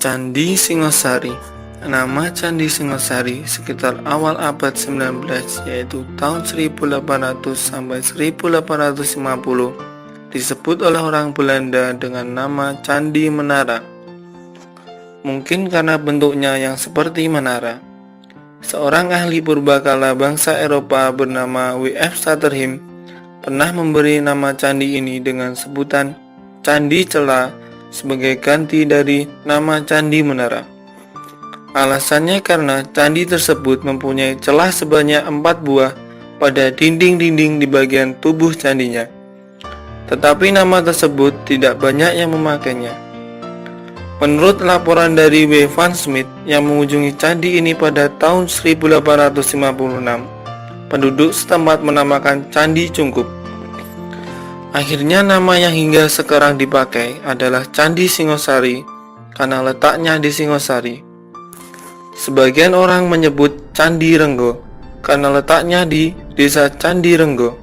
Candi Singosari. Nama Candi Singosari sekitar awal abad 19, yaitu tahun 1800 sampai 1850, disebut oleh orang Belanda dengan nama Candi Menara. Mungkin karena bentuknya yang seperti menara. Seorang ahli purbakala bangsa Eropa bernama W.F. Satterhim pernah memberi nama candi ini dengan sebutan Candi Cela sebagai ganti dari nama Candi Menara. Alasannya karena candi tersebut mempunyai celah sebanyak 4 buah pada dinding-dinding di bagian tubuh candinya. Tetapi nama tersebut tidak banyak yang memakainya. Menurut laporan dari W. Van Smith yang mengunjungi candi ini pada tahun 1856, penduduk setempat menamakan Candi Cungkup. Akhirnya nama yang hingga sekarang dipakai adalah Candi Singosari karena letaknya di Singosari. Sebagian orang menyebut Candi Renggo karena letaknya di desa Candi Renggo.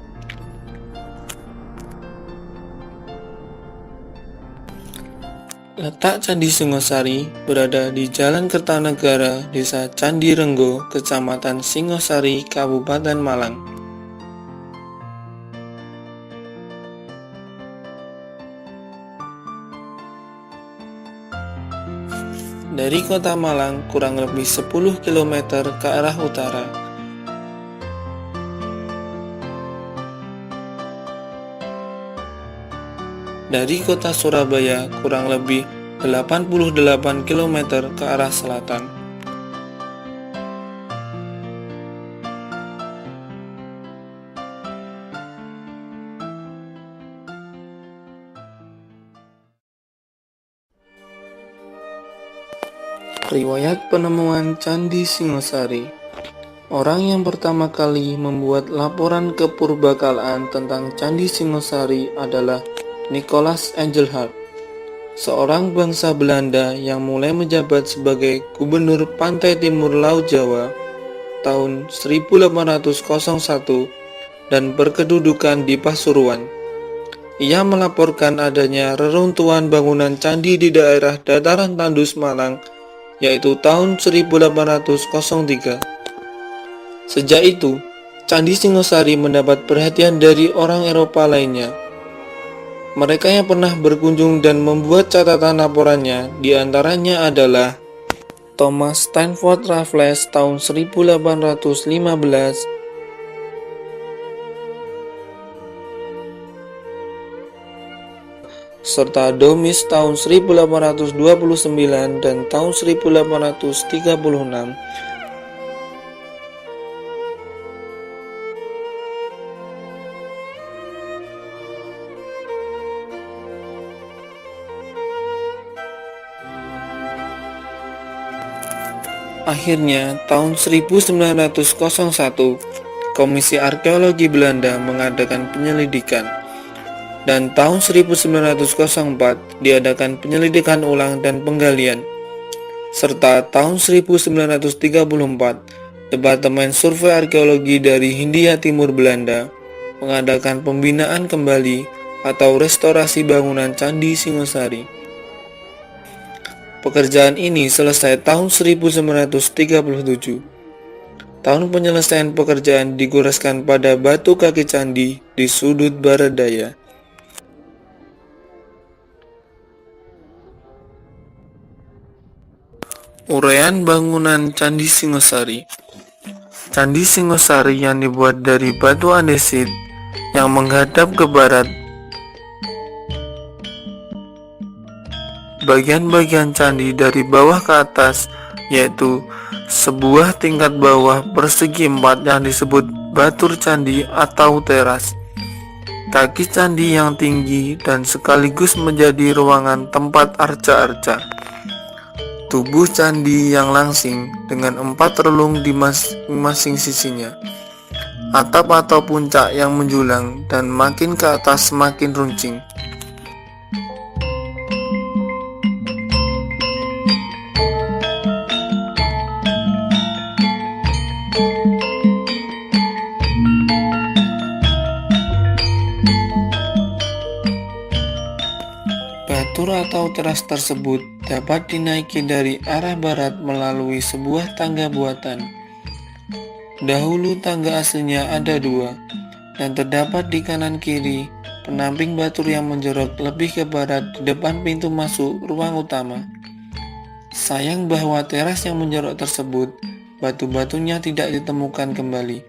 Letak Candi Singosari berada di Jalan Kertanegara, Desa Candi Renggo, Kecamatan Singosari, Kabupaten Malang. Dari kota Malang kurang lebih 10 km ke arah utara. Dari kota Surabaya kurang lebih 88 km ke arah selatan. Riwayat penemuan Candi Singosari. Orang yang pertama kali membuat laporan kepurbakalaan tentang Candi Singosari adalah Nicholas Engelhard, seorang bangsa Belanda yang mulai menjabat sebagai gubernur pantai timur Laut Jawa tahun 1801 dan berkedudukan di Pasuruan. Ia melaporkan adanya reruntuhan bangunan candi di daerah dataran Tandus Malang, yaitu tahun 1803. Sejak itu, Candi Singosari mendapat perhatian dari orang Eropa lainnya. Mereka yang pernah berkunjung dan membuat catatan laporannya diantaranya adalah Thomas Stanford Raffles tahun 1815, serta Domis tahun 1829 dan tahun 1836. Akhirnya, tahun 1901, Komisi Arkeologi Belanda mengadakan penyelidikan, dan tahun 1904 diadakan penyelidikan ulang dan penggalian, serta tahun 1934, Departemen Survei Arkeologi dari Hindia Timur Belanda mengadakan pembinaan kembali atau restorasi bangunan Candi Singosari. Pekerjaan ini selesai tahun 1937. Tahun penyelesaian pekerjaan digoreskan pada batu kaki candi di sudut barat daya. Uraian bangunan Candi Singosari. Candi Singosari yang dibuat dari batu andesit yang menghadap ke barat. Bagian-bagian candi dari bawah ke atas, yaitu sebuah tingkat bawah persegi 4 yang disebut batur candi atau teras, kaki candi yang tinggi dan sekaligus menjadi ruangan tempat arca-arca, tubuh candi yang langsing dengan 4 relung di masing-masing sisinya, atap atau puncak yang menjulang dan makin ke atas semakin runcing. Batur atau teras tersebut dapat dinaiki dari arah barat melalui sebuah tangga buatan. Dahulu tangga aslinya ada dua, dan terdapat di kanan kiri penamping batur yang menjorok lebih ke barat di depan pintu masuk ruang utama. Sayang bahwa teras yang menjorok tersebut, batu-batunya tidak ditemukan kembali,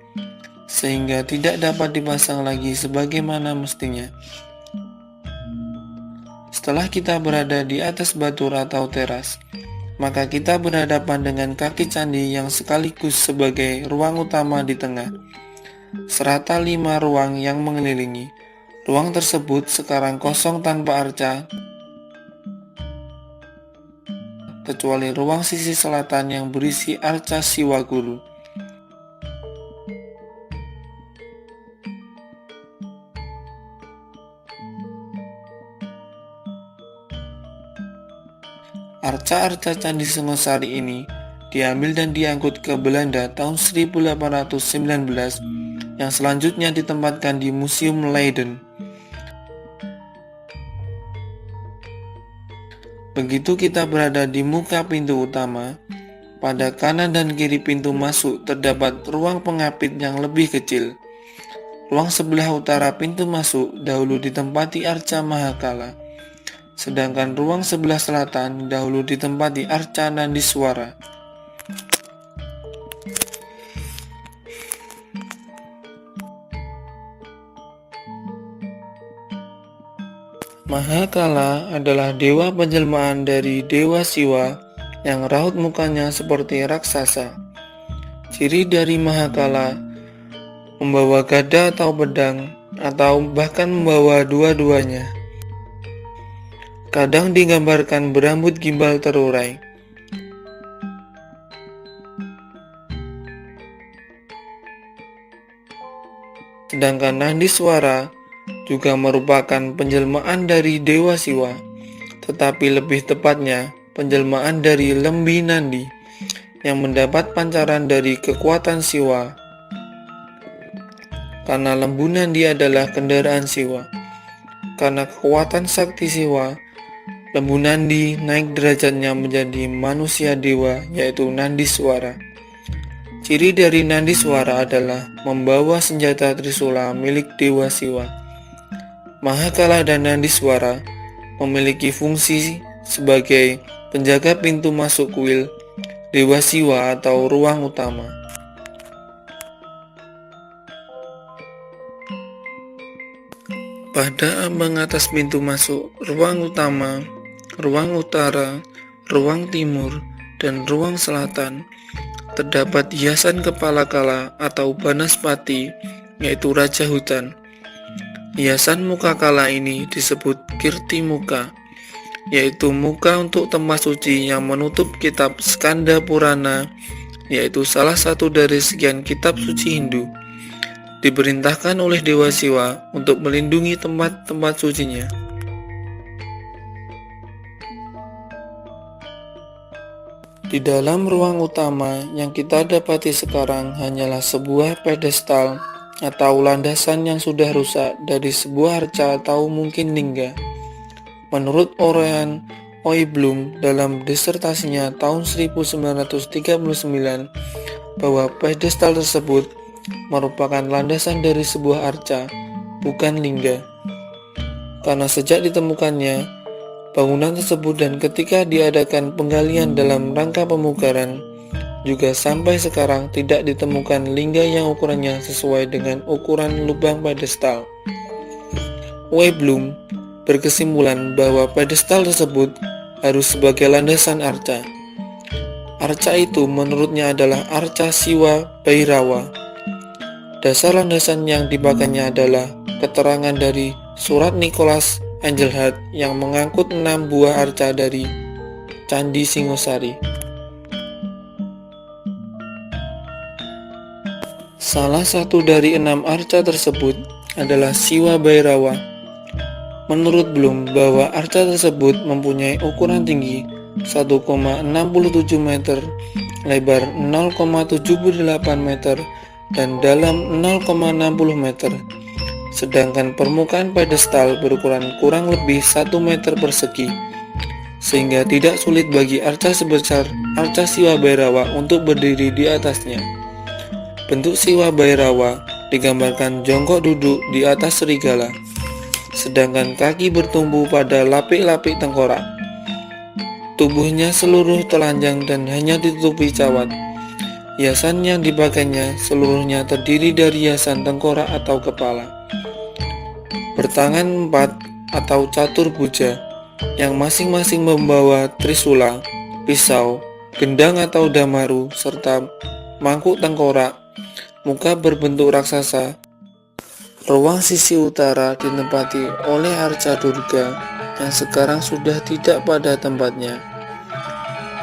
sehingga tidak dapat dipasang lagi sebagaimana mestinya. Setelah kita berada di atas batur atau teras, maka kita berhadapan dengan kaki candi yang sekaligus sebagai ruang utama di tengah, serta 5 ruang yang mengelilingi. Ruang tersebut sekarang kosong tanpa arca, kecuali ruang sisi selatan yang berisi arca Siwa Guru. Arca-arca Candi Singosari ini diambil dan diangkut ke Belanda tahun 1819 yang selanjutnya ditempatkan di Museum Leiden. Begitu kita berada di muka pintu utama, pada kanan dan kiri pintu masuk terdapat ruang pengapit yang lebih kecil. Ruang sebelah utara pintu masuk dahulu ditempati arca Mahakala, sedangkan ruang sebelah selatan dahulu ditempati arca Nandiswara. Mahakala adalah dewa penjelmaan dari Dewa Siwa yang raut mukanya seperti raksasa. Ciri dari Mahakala membawa gada atau pedang, atau bahkan membawa dua-duanya. Kadang digambarkan berambut gimbal terurai. Sedangkan Nandiswara juga merupakan penjelmaan dari Dewa Siwa, tetapi lebih tepatnya penjelmaan dari Lembi Nandi yang mendapat pancaran dari kekuatan Siwa. Karena Lembu Nandi adalah kendaraan Siwa, karena kekuatan sakti Siwa, Lembu Nandi naik derajatnya menjadi manusia dewa, yaitu Nandiswara. Ciri dari Nandiswara adalah membawa senjata Trisula milik Dewa Siwa. Mahakala dan Nandiswara memiliki fungsi sebagai penjaga pintu masuk kuil Dewa Siwa atau ruang utama. Pada ambang atas pintu masuk ruang utama, ruang utara, ruang timur, dan ruang selatan terdapat hiasan kepala kala atau banaspati, yaitu raja hutan. Hiasan muka kala ini disebut kirti muka, yaitu muka untuk tempat suci yang menutup kitab Skanda Purana, yaitu salah satu dari sekian kitab suci Hindu. Diperintahkan oleh Dewa Siwa untuk melindungi tempat-tempat sucinya. Di dalam ruang utama yang kita dapati sekarang hanyalah sebuah pedestal atau landasan yang sudah rusak dari sebuah arca atau mungkin lingga. Menurut Orion Oiblum dalam disertasinya tahun 1939 bahwa pedestal tersebut merupakan landasan dari sebuah arca, bukan lingga. Karena sejak ditemukannya bangunan tersebut dan ketika diadakan penggalian dalam rangka pemugaran, juga sampai sekarang tidak ditemukan lingga yang ukurannya sesuai dengan ukuran lubang pedestal. Oiblum berkesimpulan bahwa pedestal tersebut harus sebagai landasan arca. Arca itu menurutnya adalah arca Siwa Bhairawa. Dasar landasan yang dipakainya adalah keterangan dari surat Nicholas Engelhardt yang mengangkut 6 buah arca dari Candi Singosari. Salah satu dari 6 arca tersebut adalah Siwa Bhairawa. Menurut Blum bahwa arca tersebut mempunyai ukuran tinggi 1,67 meter, lebar 0,78 meter, dan dalam 0,60 meter. Sedangkan permukaan pedestal berukuran kurang lebih 1 meter persegi. sehingga tidak sulit bagi arca sebesar arca Siwa Bhairava untuk berdiri di atasnya. Bentuk Siwa Bhairava digambarkan jongkok duduk di atas serigala, sedangkan kaki bertumpu pada lapik-lapik tengkorak. Tubuhnya seluruh telanjang dan hanya ditutupi cawat. Hiasan yang dipakainya seluruhnya terdiri dari hiasan tengkorak atau kepala. Bertangan 4 atau catur bhuja yang masing-masing membawa trisula, pisau, gendang atau damaru, serta mangkuk tengkorak. Muka berbentuk raksasa. Ruang sisi utara ditempati oleh arca Durga yang sekarang sudah tidak pada tempatnya.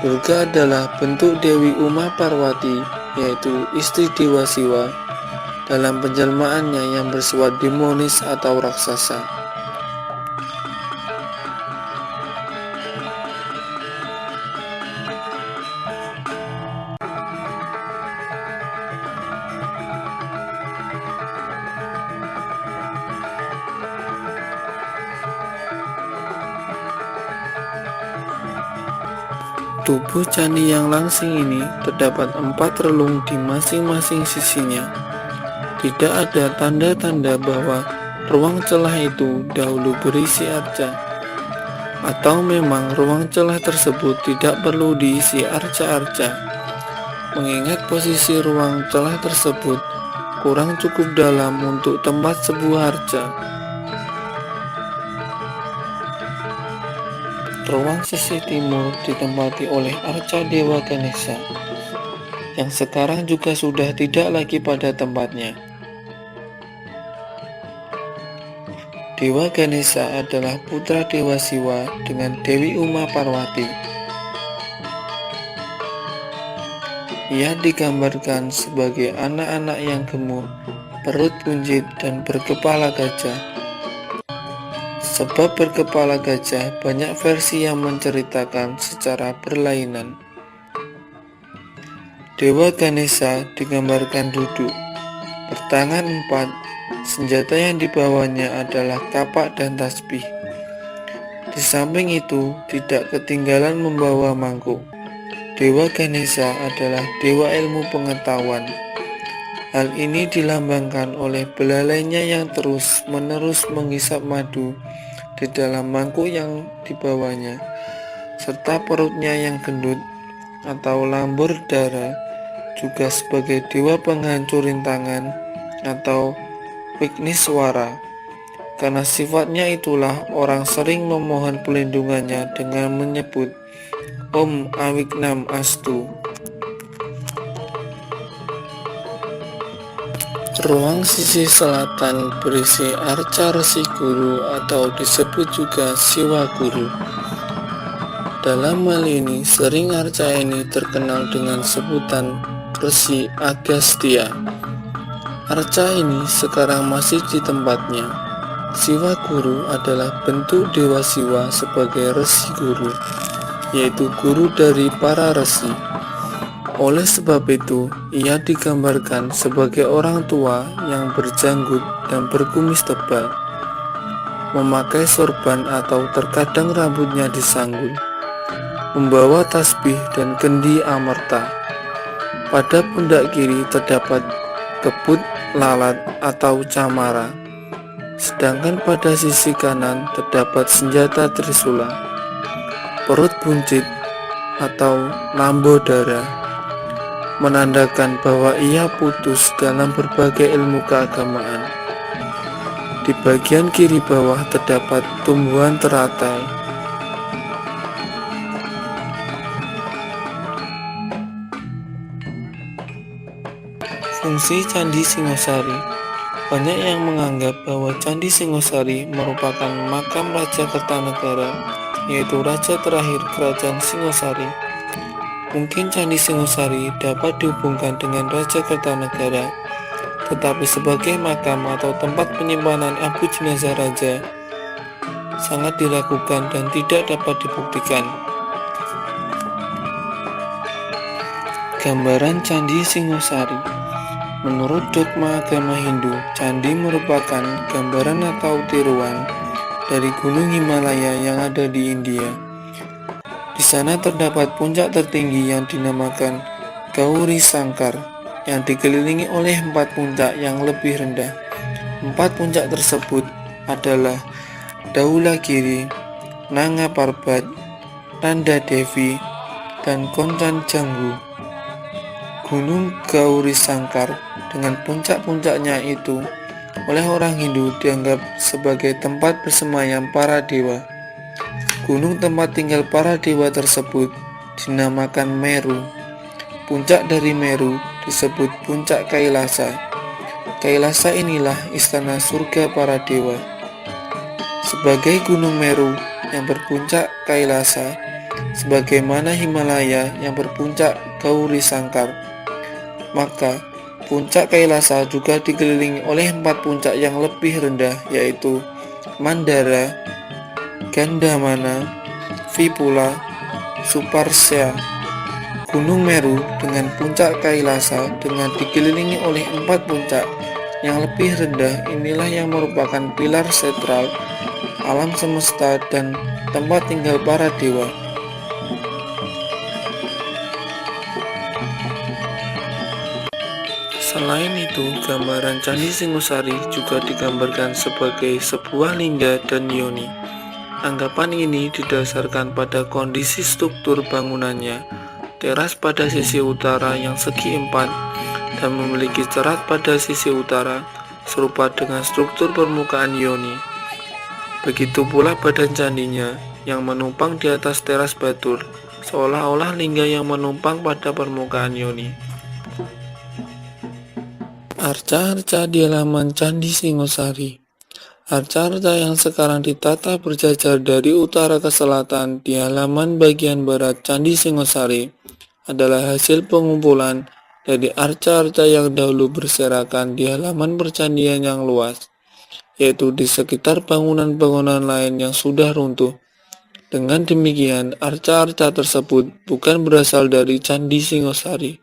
Durga adalah bentuk Dewi Uma Parwati, yaitu istri Dewa Siwa, dalam penjelmaannya yang bersifat demonis atau raksasa. Tubuh candi yang langsing ini terdapat 4 relung di masing-masing sisinya. Tidak ada tanda-tanda bahwa ruang celah itu dahulu berisi arca, atau memang ruang celah tersebut tidak perlu diisi arca-arca. Mengingat posisi ruang celah tersebut kurang cukup dalam untuk tempat sebuah arca. Ruang sisi timur ditempati oleh arca Dewa Ganesha, yang sekarang juga sudah tidak lagi pada tempatnya. Dewa Ganesha adalah putra Dewa Siwa dengan Dewi Uma Parwati. Ia digambarkan sebagai anak-anak yang gemuk, perut buncit dan berkepala gajah. Sebab berkepala gajah, banyak versi yang menceritakan secara berlainan. Dewa Ganesha digambarkan duduk, bertangan 4, senjata yang dibawanya adalah kapak dan tasbih. Di samping itu, tidak ketinggalan membawa mangkuk. Dewa Ganesha adalah dewa ilmu pengetahuan. Hal ini dilambangkan oleh belalainya yang terus-menerus menghisap madu di dalam mangkuk yang dibawanya, serta perutnya yang gendut atau lambur darah, juga sebagai dewa penghancur rintangan atau Vigneswara. Karena sifatnya itulah orang sering memohon pelindungannya dengan menyebut Om Avignam Astu. Ruang sisi selatan berisi arca Resi Guru atau disebut juga Siwa Guru. Dalam hal ini sering arca ini terkenal dengan sebutan Resi Agastya. Arca ini sekarang masih di tempatnya. Siwa Guru adalah bentuk Dewa Siwa sebagai Resi Guru, yaitu guru dari para resi. Oleh sebab itu, ia digambarkan sebagai orang tua yang berjanggut dan berkumis tebal, memakai sorban atau terkadang rambutnya disanggul, membawa tasbih dan kendi amerta. Pada pundak kiri terdapat kebut lalat atau camara, sedangkan pada sisi kanan terdapat senjata trisula. Perut buncit atau lambo darah menandakan bahwa ia putus dalam berbagai ilmu keagamaan. Di bagian kiri bawah terdapat tumbuhan teratai. Fungsi Candi Singosari. Banyak yang menganggap bahwa Candi Singosari merupakan makam Raja Kertanegara, yaitu raja terakhir Kerajaan Singosari. Mungkin Candi Singosari dapat dihubungkan dengan Raja Kertanegara, tetapi sebagai makam atau tempat penyimpanan abu jenazah raja sangat diragukan dan tidak dapat dibuktikan. Gambaran Candi Singosari. Menurut dogma agama Hindu, candi merupakan gambaran atau tiruan dari gunung Himalaya yang ada di India. sana terdapat puncak tertinggi yang dinamakan Gauri Sangkar, yang dikelilingi oleh 4 puncak yang lebih rendah. 4 puncak tersebut adalah Dhaulagiri, Nanga Parbat, Nanda Devi, dan Kanchenjunga. Gunung Gauri Sangkar dengan puncak-puncaknya itu oleh orang Hindu dianggap sebagai tempat bersemayam para dewa. Gunung tempat tinggal para dewa tersebut dinamakan Meru. Puncak dari Meru disebut puncak Kailasa. Kailasa inilah istana surga para dewa. Sebagai gunung Meru yang berpuncak Kailasa, sebagaimana Himalaya yang berpuncak Gauri Sangkar, maka puncak Kailasa juga dikelilingi oleh 4 puncak yang lebih rendah, yaitu Mandara, Gandamana, Vipula, Suparsya. Gunung Meru dengan puncak Kailasa dengan dikelilingi oleh 4 puncak yang lebih rendah inilah yang merupakan pilar sentral alam semesta dan tempat tinggal para dewa. Selain itu, gambaran Candi Singosari juga digambarkan sebagai sebuah lingga dan yoni. Anggapan ini didasarkan pada kondisi struktur bangunannya, teras pada sisi utara yang segi 4 dan memiliki cerat pada sisi utara, serupa dengan struktur permukaan yoni. Begitu pula badan candinya yang menumpang di atas teras batu, seolah-olah lingga yang menumpang pada permukaan yoni. Arca-arca di halaman Candi Singosari. Arca-arca yang sekarang ditata berjajar dari utara ke selatan di halaman bagian barat Candi Singosari adalah hasil pengumpulan dari arca-arca yang dahulu berserakan di halaman percandian yang luas, yaitu di sekitar bangunan-bangunan lain yang sudah runtuh. Dengan demikian, arca-arca tersebut bukan berasal dari Candi Singosari.